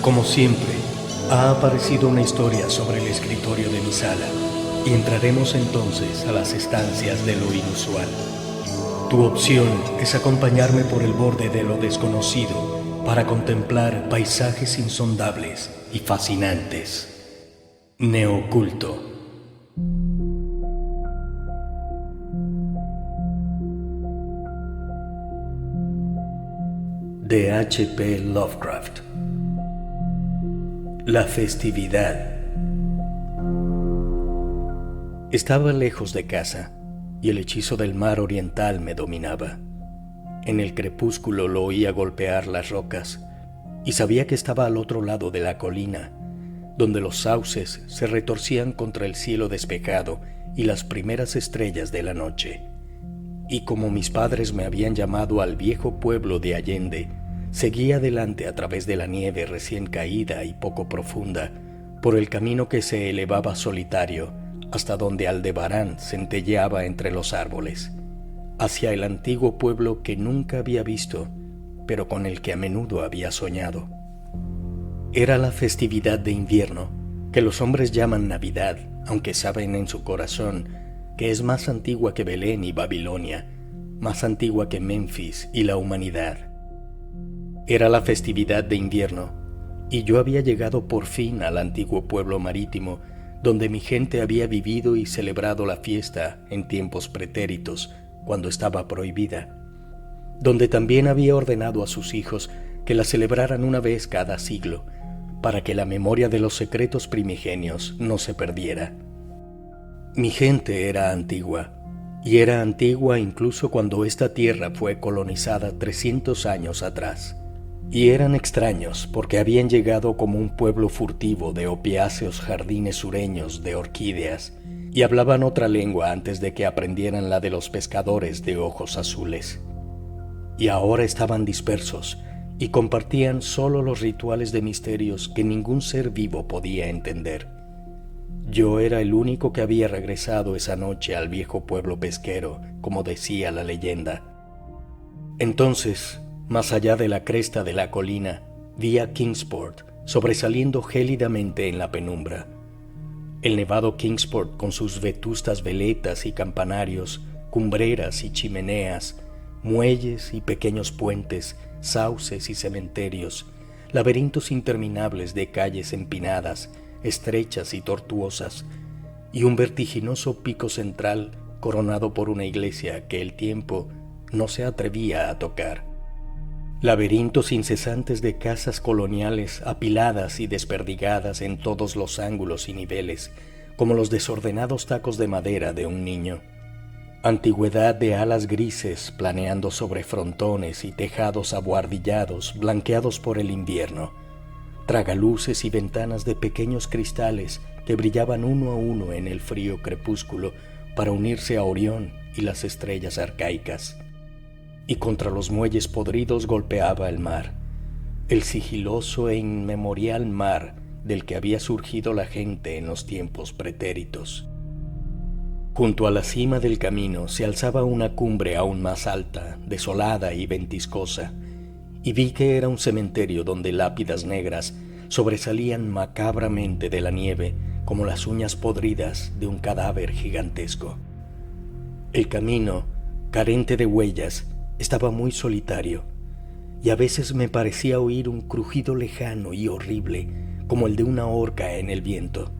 Como siempre, ha aparecido una historia sobre el escritorio de mi sala y entraremos entonces a las estancias de lo inusual. Tu opción es acompañarme por el borde de lo desconocido para contemplar paisajes insondables y fascinantes. Neoculto. De H.P. Lovecraft. La festividad. Estaba lejos de casa y el hechizo del mar oriental me dominaba. En el crepúsculo lo oía golpear las rocas y sabía que estaba al otro lado de la colina, donde los sauces se retorcían contra el cielo despejado y las primeras estrellas de la noche. Y como mis padres me habían llamado al viejo pueblo de Allende, seguí adelante a través de la nieve recién caída y poco profunda, por el camino que se elevaba solitario hasta donde Aldebarán centelleaba entre los árboles, hacia el antiguo pueblo que nunca había visto, pero con el que a menudo había soñado. Era la festividad de invierno, que los hombres llaman Navidad, aunque saben en su corazón que es más antigua que Belén y Babilonia, más antigua que Memphis y la humanidad. Era la festividad de invierno, y yo había llegado por fin al antiguo pueblo marítimo, donde mi gente había vivido y celebrado la fiesta en tiempos pretéritos, cuando estaba prohibida, donde también había ordenado a sus hijos que la celebraran una vez cada siglo, para que la memoria de los secretos primigenios no se perdiera. Mi gente era antigua, y era antigua incluso cuando esta tierra fue colonizada 300 años atrás. Y eran extraños porque habían llegado como un pueblo furtivo de opiáceos jardines sureños de orquídeas y hablaban otra lengua antes de que aprendieran la de los pescadores de ojos azules. Y ahora estaban dispersos y compartían solo los rituales de misterios que ningún ser vivo podía entender. Yo era el único que había regresado esa noche al viejo pueblo pesquero, como decía la leyenda. Entonces, más allá de la cresta de la colina, vi a Kingsport sobresaliendo gélidamente en la penumbra. El nevado Kingsport con sus vetustas veletas y campanarios, cumbreras y chimeneas, muelles y pequeños puentes, sauces y cementerios, laberintos interminables de calles empinadas, estrechas y tortuosas, y un vertiginoso pico central coronado por una iglesia que el tiempo no se atrevía a tocar. Laberintos incesantes de casas coloniales apiladas y desperdigadas en todos los ángulos y niveles, como los desordenados tacos de madera de un niño. Antigüedad de alas grises planeando sobre frontones y tejados abuhardillados blanqueados por el invierno. Tragaluces y ventanas de pequeños cristales que brillaban uno a uno en el frío crepúsculo para unirse a Orión y las estrellas arcaicas. Y contra los muelles podridos golpeaba el mar, el sigiloso e inmemorial mar del que había surgido la gente en los tiempos pretéritos. Junto a la cima del camino se alzaba una cumbre aún más alta, desolada y ventiscosa, y vi que era un cementerio donde lápidas negras sobresalían macabramente de la nieve como las uñas podridas de un cadáver gigantesco. El camino, carente de huellas, estaba muy solitario, y a veces me parecía oír un crujido lejano y horrible, como el de una horca en el viento.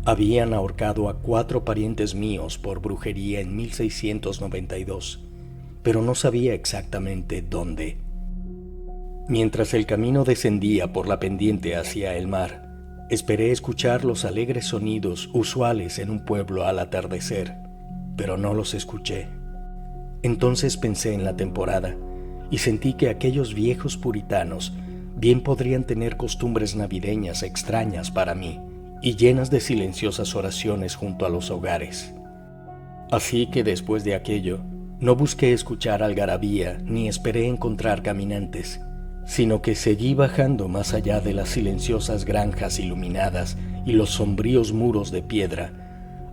Habían ahorcado a 4 parientes míos por brujería en 1692, pero no sabía exactamente dónde. Mientras el camino descendía por la pendiente hacia el mar, esperé escuchar los alegres sonidos usuales en un pueblo al atardecer, pero no los escuché. Entonces pensé en la temporada y sentí que aquellos viejos puritanos bien podrían tener costumbres navideñas extrañas para mí y llenas de silenciosas oraciones junto a los hogares. Así que después de aquello, no busqué escuchar algarabía ni esperé encontrar caminantes, sino que seguí bajando más allá de las silenciosas granjas iluminadas y los sombríos muros de piedra,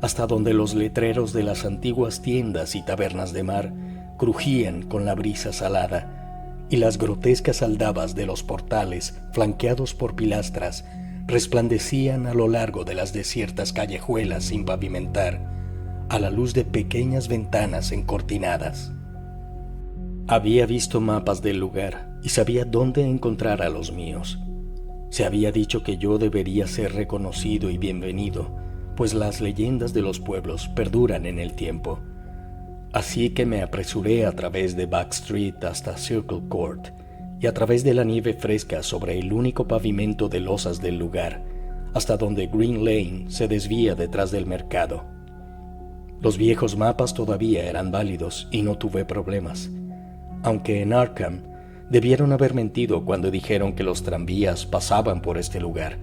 hasta donde los letreros de las antiguas tiendas y tabernas de mar crujían con la brisa salada, y las grotescas aldabas de los portales, flanqueados por pilastras, resplandecían a lo largo de las desiertas callejuelas sin pavimentar, a la luz de pequeñas ventanas encortinadas. Había visto mapas del lugar y sabía dónde encontrar a los míos. Se había dicho que yo debería ser reconocido y bienvenido, pues las leyendas de los pueblos perduran en el tiempo. Así que me apresuré a través de Back Street hasta Circle Court y a través de la nieve fresca sobre el único pavimento de losas del lugar, hasta donde Green Lane se desvía detrás del mercado. Los viejos mapas todavía eran válidos y no tuve problemas, aunque en Arkham debieron haber mentido cuando dijeron que los tranvías pasaban por este lugar,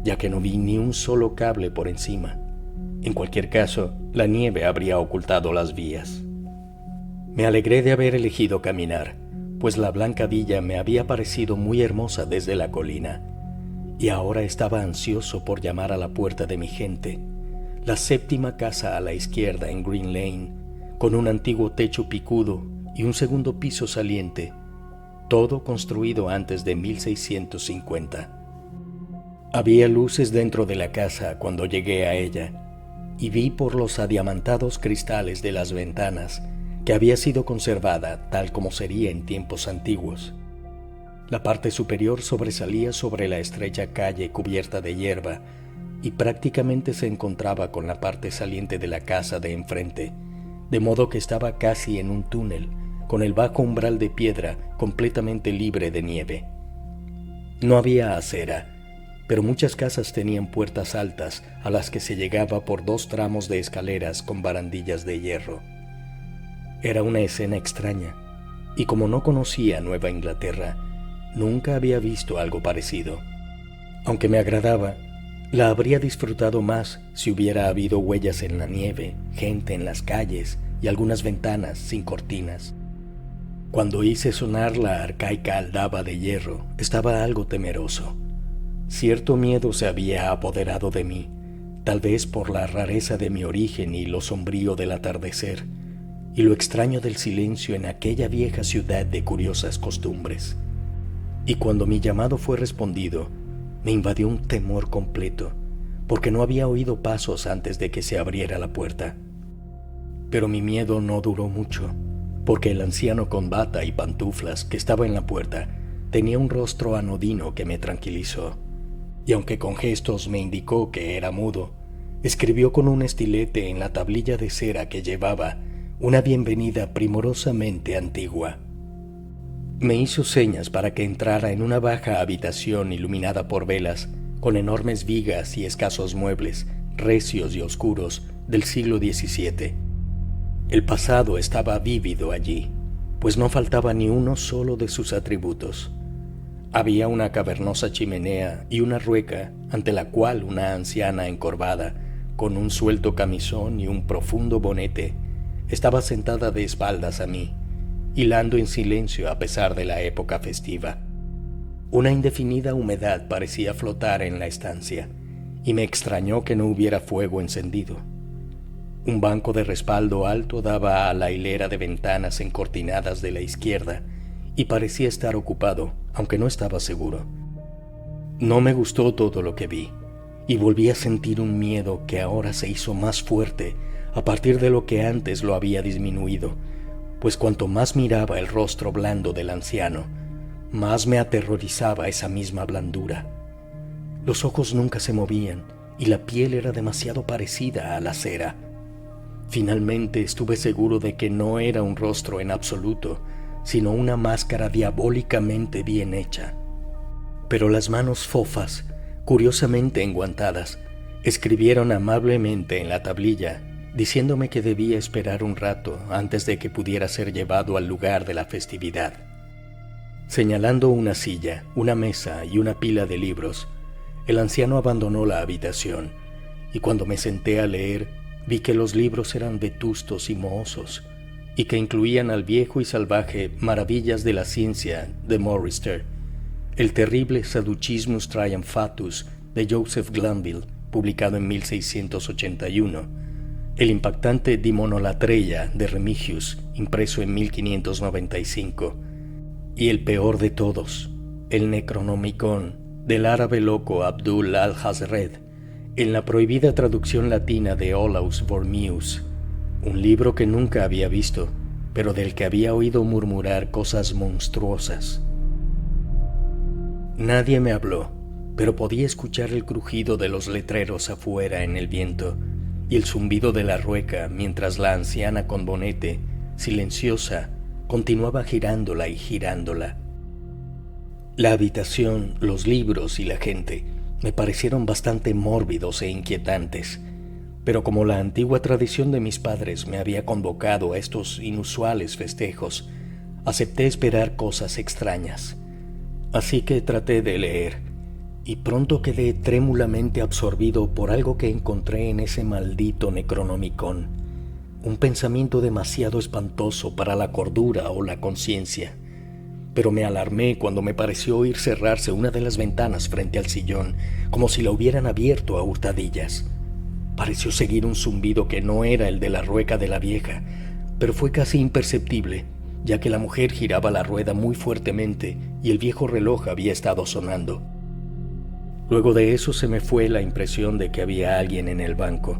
ya que no vi ni un solo cable por encima. En cualquier caso, la nieve habría ocultado las vías. Me alegré de haber elegido caminar, pues la blanca villa me había parecido muy hermosa desde la colina, y ahora estaba ansioso por llamar a la puerta de mi gente, la séptima casa a la izquierda en Green Lane, con un antiguo techo picudo y un segundo piso saliente, todo construido antes de 1650. Había luces dentro de la casa cuando llegué a ella, y vi por los adiamantados cristales de las ventanas que había sido conservada tal como sería en tiempos antiguos. La parte superior sobresalía sobre la estrecha calle cubierta de hierba y prácticamente se encontraba con la parte saliente de la casa de enfrente, de modo que estaba casi en un túnel, con el bajo umbral de piedra completamente libre de nieve. No había acera, pero muchas casas tenían puertas altas a las que se llegaba por 2 tramos de escaleras con barandillas de hierro. Era una escena extraña, y como no conocía Nueva Inglaterra, nunca había visto algo parecido. Aunque me agradaba, la habría disfrutado más si hubiera habido huellas en la nieve, gente en las calles y algunas ventanas sin cortinas. Cuando hice sonar la arcaica aldaba de hierro, estaba algo temeroso. Cierto miedo se había apoderado de mí, tal vez por la rareza de mi origen y lo sombrío del atardecer, y lo extraño del silencio en aquella vieja ciudad de curiosas costumbres. Y cuando mi llamado fue respondido, me invadió un temor completo, porque no había oído pasos antes de que se abriera la puerta. Pero mi miedo no duró mucho, porque el anciano con bata y pantuflas que estaba en la puerta tenía un rostro anodino que me tranquilizó, y aunque con gestos me indicó que era mudo, escribió con un estilete en la tablilla de cera que llevaba una bienvenida primorosamente antigua. Me hizo señas para que entrara en una baja habitación iluminada por velas, con enormes vigas y escasos muebles, recios y oscuros, del siglo XVII. El pasado estaba vívido allí, pues no faltaba ni uno solo de sus atributos. Había una cavernosa chimenea y una rueca ante la cual una anciana encorvada, con un suelto camisón y un profundo bonete, estaba sentada de espaldas a mí, hilando en silencio a pesar de la época festiva. Una indefinida humedad parecía flotar en la estancia, y me extrañó que no hubiera fuego encendido. Un banco de respaldo alto daba a la hilera de ventanas encortinadas de la izquierda, y parecía estar ocupado, aunque no estaba seguro. No me gustó todo lo que vi, y volví a sentir un miedo que ahora se hizo más fuerte a partir de lo que antes lo había disminuido, pues cuanto más miraba el rostro blando del anciano, más me aterrorizaba esa misma blandura. Los ojos nunca se movían y la piel era demasiado parecida a la cera. Finalmente estuve seguro de que no era un rostro en absoluto, sino una máscara diabólicamente bien hecha. Pero las manos fofas, curiosamente enguantadas, escribieron amablemente en la tablilla, diciéndome que debía esperar un rato antes de que pudiera ser llevado al lugar de la festividad. Señalando una silla, una mesa y una pila de libros, el anciano abandonó la habitación, y cuando me senté a leer, vi que los libros eran vetustos y mohosos, y que incluían al viejo y salvaje Maravillas de la Ciencia de Morrister, el terrible Sadducismus Triumphatus de Joseph Glanville, publicado en 1681, el impactante Dimonolatreia de Remigius, impreso en 1595, Y el peor de todos, el Necronomicon del árabe loco Abdul al-Hazred, en la prohibida traducción latina de Olaus Wormius, un libro que nunca había visto, pero del que había oído murmurar cosas monstruosas. Nadie me habló, pero podía escuchar el crujido de los letreros afuera en el viento y el zumbido de la rueca mientras la anciana con bonete, silenciosa, continuaba girándola y girándola. La habitación, los libros y la gente me parecieron bastante mórbidos e inquietantes, pero como la antigua tradición de mis padres me había convocado a estos inusuales festejos, acepté esperar cosas extrañas. Así que traté de leer, y pronto quedé trémulamente absorbido por algo que encontré en ese maldito Necronomicon, un pensamiento demasiado espantoso para la cordura o la conciencia. Pero me alarmé cuando me pareció oír cerrarse una de las ventanas frente al sillón, como si la hubieran abierto a hurtadillas. Pareció seguir un zumbido que no era el de la rueca de la vieja, pero fue casi imperceptible, ya que la mujer giraba la rueda muy fuertemente y el viejo reloj había estado sonando. Luego de eso se me fue la impresión de que había alguien en el banco,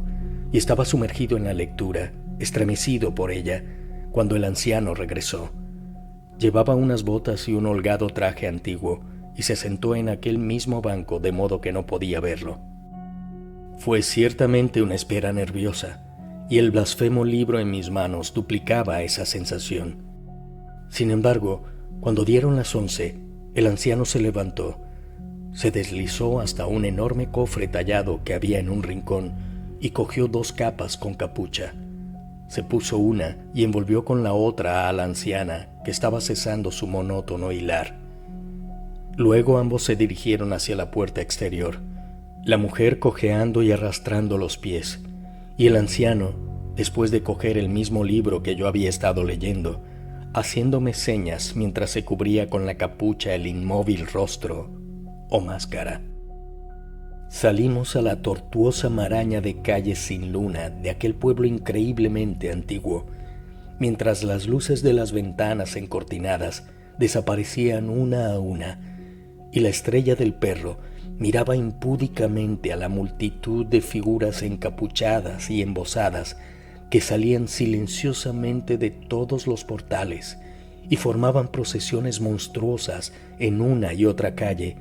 y estaba sumergido en la lectura, estremecido por ella, cuando el anciano regresó. Llevaba unas botas y un holgado traje antiguo, y se sentó en aquel mismo banco de modo que no podía verlo. Fue ciertamente una espera nerviosa, y el blasfemo libro en mis manos duplicaba esa sensación. Sin embargo, cuando dieron las 11, el anciano se levantó, se deslizó hasta un enorme cofre tallado que había en un rincón y cogió 2 capas con capucha. Se puso una y envolvió con la otra a la anciana, que estaba cesando su monótono hilar. Luego ambos se dirigieron hacia la puerta exterior, la mujer cojeando y arrastrando los pies, y el anciano, después de coger el mismo libro que yo había estado leyendo, haciéndome señas mientras se cubría con la capucha el inmóvil rostro o máscara. Salimos a la tortuosa maraña de calles sin luna de aquel pueblo increíblemente antiguo, mientras las luces de las ventanas encortinadas desaparecían una a una, y la estrella del perro miraba impúdicamente a la multitud de figuras encapuchadas y embosadas que salían silenciosamente de todos los portales y formaban procesiones monstruosas en una y otra calle,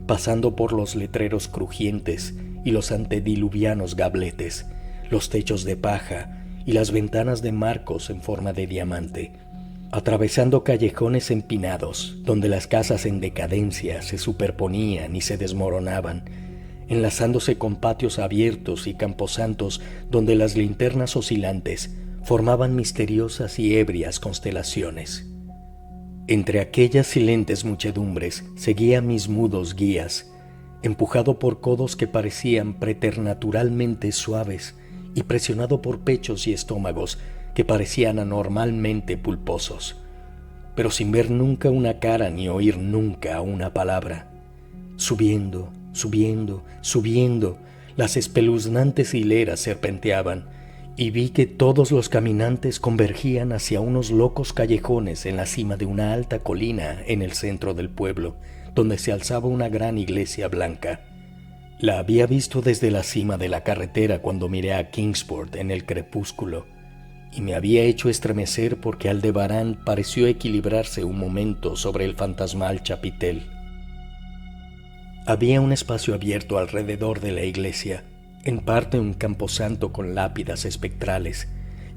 pasando por los letreros crujientes y los antediluvianos gabletes, los techos de paja y las ventanas de marcos en forma de diamante, atravesando callejones empinados donde las casas en decadencia se superponían y se desmoronaban, enlazándose con patios abiertos y camposantos donde las linternas oscilantes formaban misteriosas y ebrias constelaciones. Entre aquellas silentes muchedumbres seguía mis mudos guías, empujado por codos que parecían preternaturalmente suaves y presionado por pechos y estómagos que parecían anormalmente pulposos, pero sin ver nunca una cara ni oír nunca una palabra. Subiendo, subiendo, subiendo, las espeluznantes hileras serpenteaban, y vi que todos los caminantes convergían hacia unos locos callejones en la cima de una alta colina en el centro del pueblo, donde se alzaba una gran iglesia blanca. La había visto desde la cima de la carretera cuando miré a Kingsport en el crepúsculo, y me había hecho estremecer porque Aldebarán pareció equilibrarse un momento sobre el fantasmal chapitel. Había un espacio abierto alrededor de la iglesia, en parte un camposanto con lápidas espectrales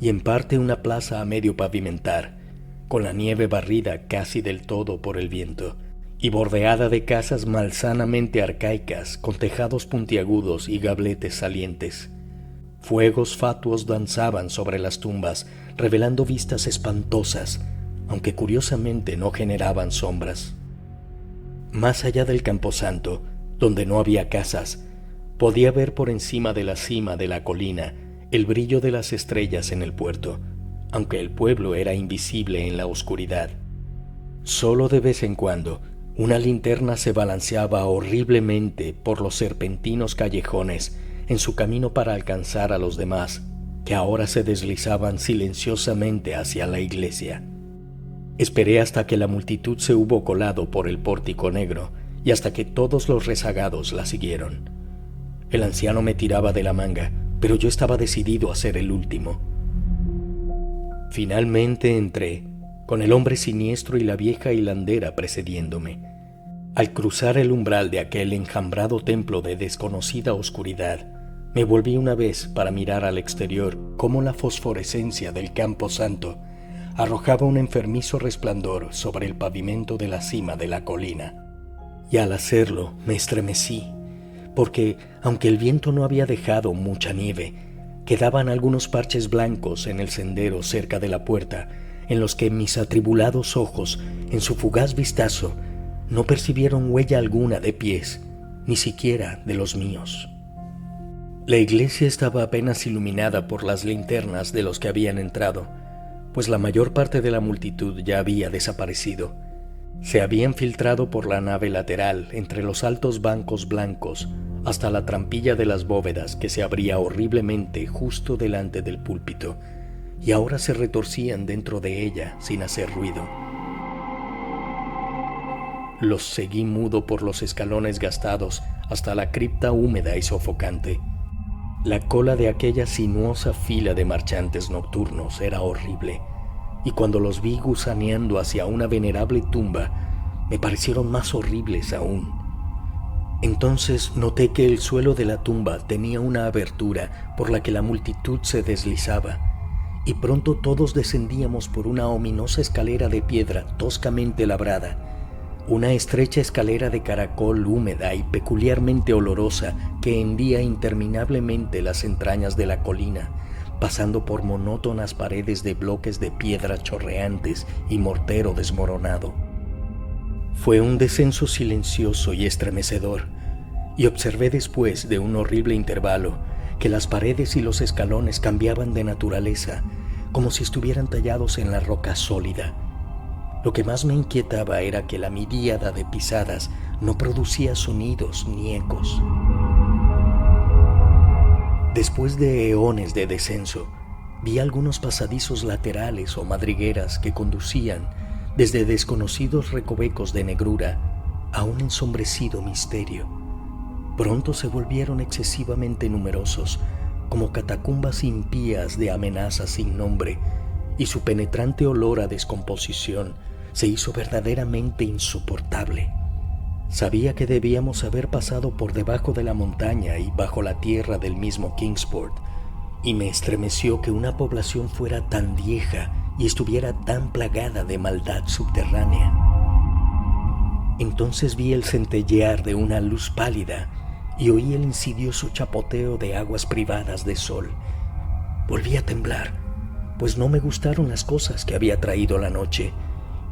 y en parte una plaza a medio pavimentar, con la nieve barrida casi del todo por el viento y bordeada de casas malsanamente arcaicas con tejados puntiagudos y gabletes salientes. Fuegos fatuos danzaban sobre las tumbas, revelando vistas espantosas, aunque curiosamente no generaban sombras. Más allá del camposanto, donde no había casas, podía ver por encima de la cima de la colina el brillo de las estrellas en el puerto, aunque el pueblo era invisible en la oscuridad. Solo de vez en cuando, una linterna se balanceaba horriblemente por los serpentinos callejones en su camino para alcanzar a los demás, que ahora se deslizaban silenciosamente hacia la iglesia. Esperé hasta que la multitud se hubo colado por el pórtico negro y hasta que todos los rezagados la siguieron. El anciano me tiraba de la manga, pero yo estaba decidido a ser el último. Finalmente entré, con el hombre siniestro y la vieja hilandera precediéndome. Al cruzar el umbral de aquel enjambrado templo de desconocida oscuridad, me volví una vez para mirar al exterior cómo la fosforescencia del campo santo arrojaba un enfermizo resplandor sobre el pavimento de la cima de la colina. Y al hacerlo me estremecí, porque, aunque el viento no había dejado mucha nieve, quedaban algunos parches blancos en el sendero cerca de la puerta, en los que mis atribulados ojos, en su fugaz vistazo, no percibieron huella alguna de pies, ni siquiera de los míos. La iglesia estaba apenas iluminada por las linternas de los que habían entrado, pues la mayor parte de la multitud ya había desaparecido. Se habían filtrado por la nave lateral entre los altos bancos blancos hasta la trampilla de las bóvedas que se abría horriblemente justo delante del púlpito, y ahora se retorcían dentro de ella sin hacer ruido. Los seguí mudo por los escalones gastados hasta la cripta húmeda y sofocante. La cola de aquella sinuosa fila de marchantes nocturnos era horrible, y cuando los vi gusaneando hacia una venerable tumba, me parecieron más horribles aún. Entonces noté que el suelo de la tumba tenía una abertura por la que la multitud se deslizaba, y pronto todos descendíamos por una ominosa escalera de piedra toscamente labrada, una estrecha escalera de caracol húmeda y peculiarmente olorosa que hendía interminablemente las entrañas de la colina, pasando por monótonas paredes de bloques de piedra chorreantes y mortero desmoronado. Fue un descenso silencioso y estremecedor, y observé después de un horrible intervalo que las paredes y los escalones cambiaban de naturaleza, como si estuvieran tallados en la roca sólida. Lo que más me inquietaba era que la miríada de pisadas no producía sonidos ni ecos. Después de eones de descenso, vi algunos pasadizos laterales o madrigueras que conducían desde desconocidos recovecos de negrura a un ensombrecido misterio. Pronto se volvieron excesivamente numerosos, como catacumbas impías de amenazas sin nombre, y su penetrante olor a descomposición se hizo verdaderamente insoportable. Sabía que debíamos haber pasado por debajo de la montaña y bajo la tierra del mismo Kingsport, y me estremeció que una población fuera tan vieja y estuviera tan plagada de maldad subterránea. Entonces vi el centellear de una luz pálida y oí el insidioso chapoteo de aguas privadas de sol. Volví a temblar, pues no me gustaron las cosas que había traído la noche,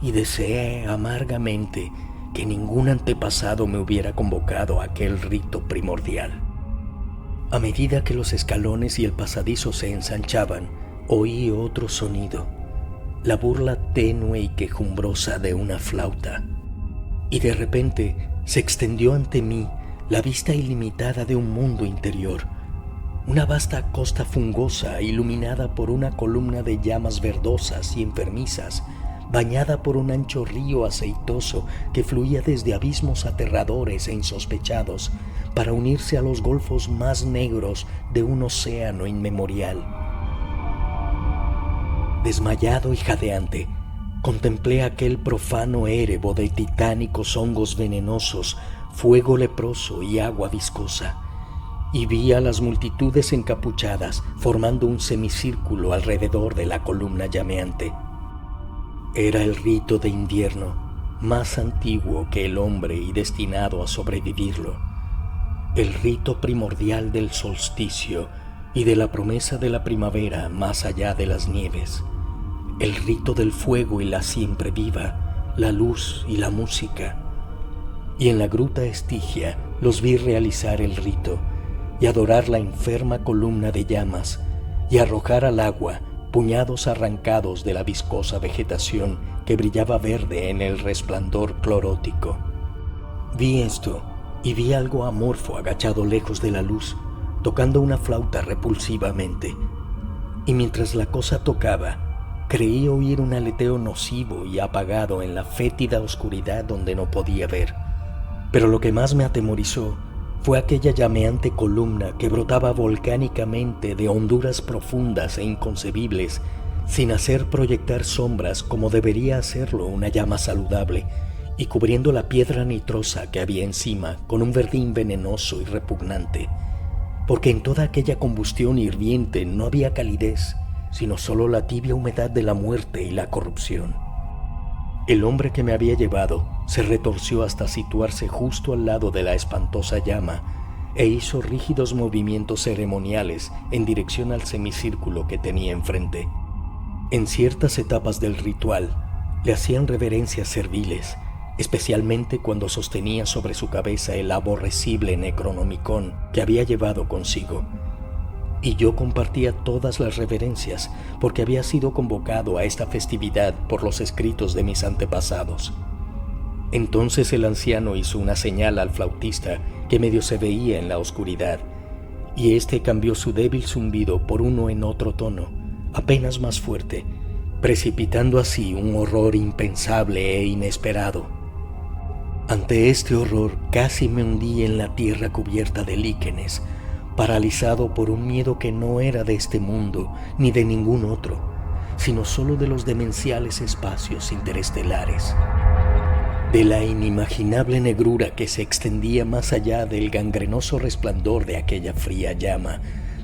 y deseé amargamente que ningún antepasado me hubiera convocado a aquel rito primordial. A medida que los escalones y el pasadizo se ensanchaban, oí otro sonido, la burla tenue y quejumbrosa de una flauta, y de repente se extendió ante mí la vista ilimitada de un mundo interior, una vasta costa fungosa iluminada por una columna de llamas verdosas y enfermizas, bañada por un ancho río aceitoso que fluía desde abismos aterradores e insospechados para unirse a los golfos más negros de un océano inmemorial. Desmayado y jadeante, contemplé aquel profano érebo de titánicos hongos venenosos, fuego leproso y agua viscosa, y vi a las multitudes encapuchadas formando un semicírculo alrededor de la columna llameante. Era el rito de invierno, más antiguo que el hombre y destinado a sobrevivirlo. El rito primordial del solsticio y de la promesa de la primavera más allá de las nieves. El rito del fuego y la siempre viva, la luz y la música. Y en la gruta Estigia los vi realizar el rito y adorar la enferma columna de llamas y arrojar al agua puñados arrancados de la viscosa vegetación que brillaba verde en el resplandor clorótico. Vi esto y vi algo amorfo agachado lejos de la luz, tocando una flauta repulsivamente. Y mientras la cosa tocaba, Creí oír un aleteo nocivo y apagado en la fétida oscuridad donde no podía ver. Pero lo que más me atemorizó fue aquella llameante columna que brotaba volcánicamente de honduras profundas e inconcebibles, sin hacer proyectar sombras como debería hacerlo una llama saludable, y cubriendo la piedra nitrosa que había encima con un verdín venenoso y repugnante, porque en toda aquella combustión hirviente no había calidez, sino solo la tibia humedad de la muerte y la corrupción. El hombre que me había llevado se retorció hasta situarse justo al lado de la espantosa llama e hizo rígidos movimientos ceremoniales en dirección al semicírculo que tenía enfrente. En ciertas etapas del ritual le hacían reverencias serviles, especialmente cuando sostenía sobre su cabeza el aborrecible Necronomicon que había llevado consigo. Y yo compartía todas las reverencias porque había sido convocado a esta festividad por los escritos de mis antepasados. Entonces el anciano hizo una señal al flautista que medio se veía en la oscuridad, y éste cambió su débil zumbido por uno en otro tono, apenas más fuerte, precipitando así un horror impensable e inesperado. Ante este horror casi me hundí en la tierra cubierta de líquenes, paralizado por un miedo que no era de este mundo ni de ningún otro, sino solo de los demenciales espacios interestelares, de la inimaginable negrura que se extendía más allá del gangrenoso resplandor de aquella fría llama,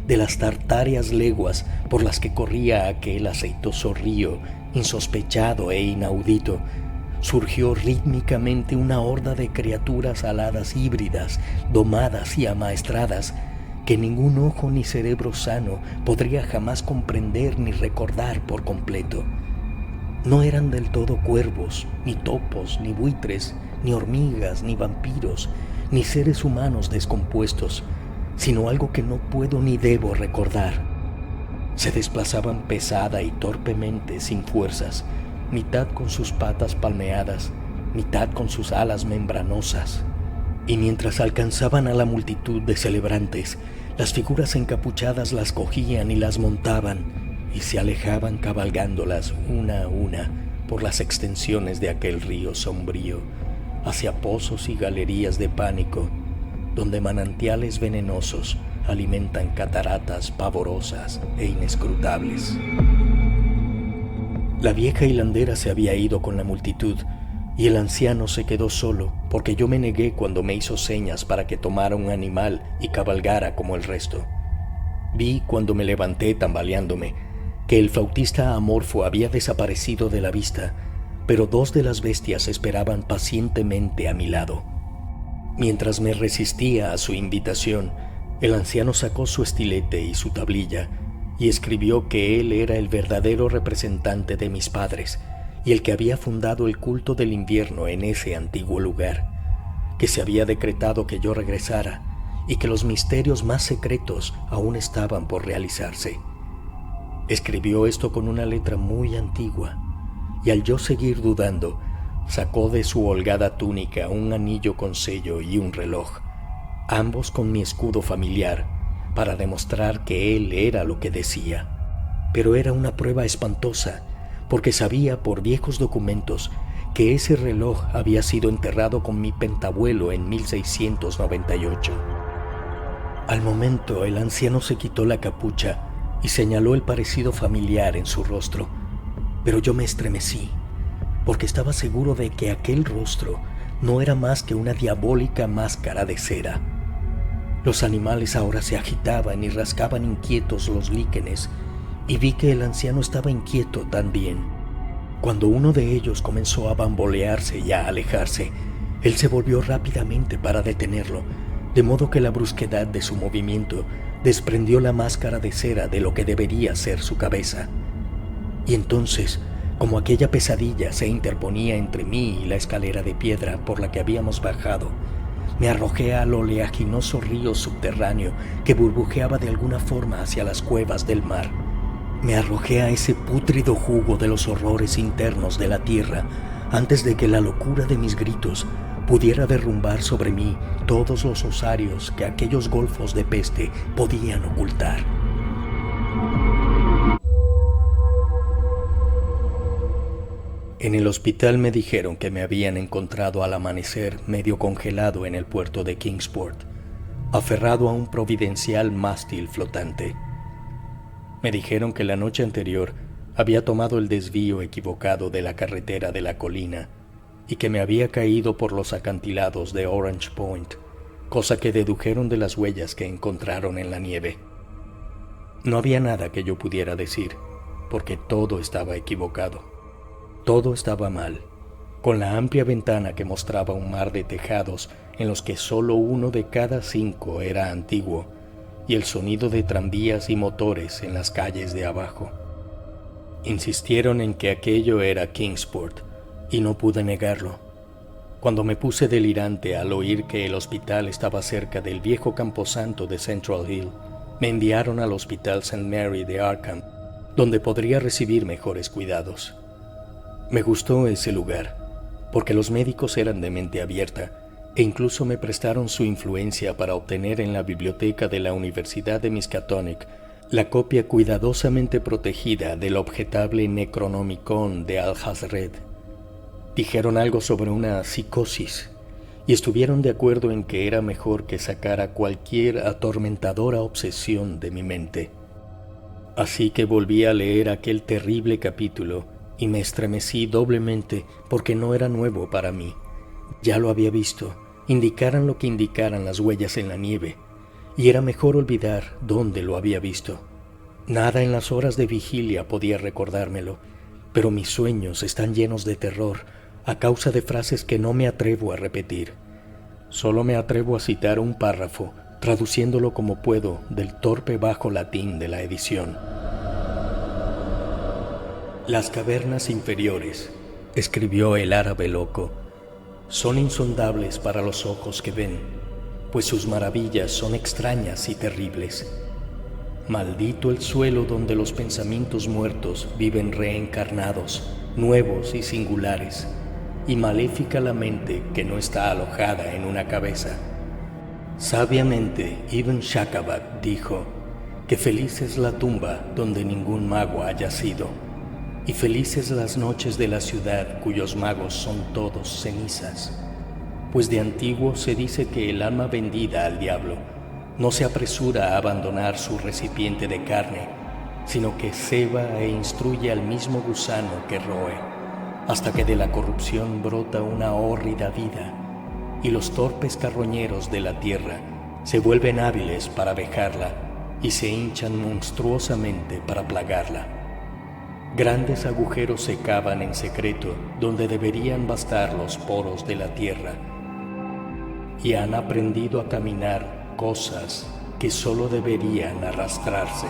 de las tartáreas leguas por las que corría aquel aceitoso río, insospechado e inaudito. Surgió rítmicamente una horda de criaturas aladas híbridas, domadas y amaestradas, que ningún ojo ni cerebro sano podría jamás comprender ni recordar por completo. No eran del todo cuervos, ni topos, ni buitres, ni hormigas, ni vampiros, ni seres humanos descompuestos, sino algo que no puedo ni debo recordar. Se desplazaban pesada y torpemente sin fuerzas, mitad con sus patas palmeadas, mitad con sus alas membranosas. Y mientras alcanzaban a la multitud de celebrantes, las figuras encapuchadas las cogían y las montaban, y se alejaban cabalgándolas una a una por las extensiones de aquel río sombrío, hacia pozos y galerías de pánico, donde manantiales venenosos alimentan cataratas pavorosas e inescrutables. La vieja hilandera se había ido con la multitud, y el anciano se quedó solo porque yo me negué cuando me hizo señas para que tomara un animal y cabalgara como el resto. Vi cuando me levanté tambaleándome que el flautista amorfo había desaparecido de la vista, pero dos de las bestias esperaban pacientemente a mi lado. Mientras me resistía a su invitación, el anciano sacó su estilete y su tablilla y escribió que él era el verdadero representante de mis padres y el que había fundado el culto del invierno en ese antiguo lugar, que se había decretado que yo regresara y que los misterios más secretos aún estaban por realizarse. Escribió esto con una letra muy antigua, y al yo seguir dudando, sacó de su holgada túnica un anillo con sello y un reloj, ambos con mi escudo familiar, para demostrar que él era lo que decía. Pero era una prueba espantosa, porque sabía por viejos documentos que ese reloj había sido enterrado con mi pentabuelo en 1698. Al momento, el anciano se quitó la capucha y señaló el parecido familiar en su rostro, pero yo me estremecí, porque estaba seguro de que aquel rostro no era más que una diabólica máscara de cera. Los animales ahora se agitaban y rascaban inquietos los líquenes, y vi que el anciano estaba inquieto también. Cuando uno de ellos comenzó a bambolearse y a alejarse, él se volvió rápidamente para detenerlo, de modo que la brusquedad de su movimiento desprendió la máscara de cera de lo que debería ser su cabeza. Y entonces, como aquella pesadilla se interponía entre mí y la escalera de piedra por la que habíamos bajado, me arrojé al oleaginoso río subterráneo que burbujeaba de alguna forma hacia las cuevas del mar. Me arrojé a ese pútrido jugo de los horrores internos de la tierra antes de que la locura de mis gritos pudiera derrumbar sobre mí todos los osarios que aquellos golfos de peste podían ocultar. En el hospital me dijeron que me habían encontrado al amanecer medio congelado en el puerto de Kingsport, aferrado a un providencial mástil flotante. Me dijeron que la noche anterior había tomado el desvío equivocado de la carretera de la colina y que me había caído por los acantilados de Orange Point, cosa que dedujeron de las huellas que encontraron en la nieve. No había nada que yo pudiera decir, porque todo estaba equivocado. Todo estaba mal, con la amplia ventana que mostraba un mar de tejados en los que solo 1 de cada 5 era antiguo, y el sonido de tranvías y motores en las calles de abajo. Insistieron en que aquello era Kingsport, y no pude negarlo. Cuando me puse delirante al oír que el hospital estaba cerca del viejo camposanto de Central Hill, me enviaron al Hospital St. Mary de Arkham, donde podría recibir mejores cuidados. Me gustó ese lugar, porque los médicos eran de mente abierta e incluso me prestaron su influencia para obtener en la biblioteca de la Universidad de Miskatonic la copia cuidadosamente protegida del objetable Necronomicon de Alhazred. Dijeron algo sobre una psicosis y estuvieron de acuerdo en que era mejor que sacara cualquier atormentadora obsesión de mi mente. Así que volví a leer aquel terrible capítulo y me estremecí doblemente porque no era nuevo para mí. Ya lo había visto, indicaran lo que indicaran las huellas en la nieve, y era mejor olvidar dónde lo había visto. Nada en las horas de vigilia podía recordármelo, pero mis sueños están llenos de terror a causa de frases que no me atrevo a repetir. Solo me atrevo a citar un párrafo, traduciéndolo como puedo del torpe bajo latín de la edición. Las cavernas inferiores, escribió el árabe loco, son insondables para los ojos que ven, pues sus maravillas son extrañas y terribles. Maldito el suelo donde los pensamientos muertos viven reencarnados, nuevos y singulares, y maléfica la mente que no está alojada en una cabeza. Sabiamente Ibn Shakabak dijo que feliz es la tumba donde ningún mago haya sido, y felices las noches de la ciudad cuyos magos son todos cenizas, pues de antiguo se dice que el alma vendida al diablo no se apresura a abandonar su recipiente de carne, sino que ceba e instruye al mismo gusano que roe, hasta que de la corrupción brota una hórrida vida, y los torpes carroñeros de la tierra se vuelven hábiles para vejarla y se hinchan monstruosamente para plagarla. Grandes agujeros se cavan en secreto donde deberían bastar los poros de la tierra, y han aprendido a caminar cosas que solo deberían arrastrarse.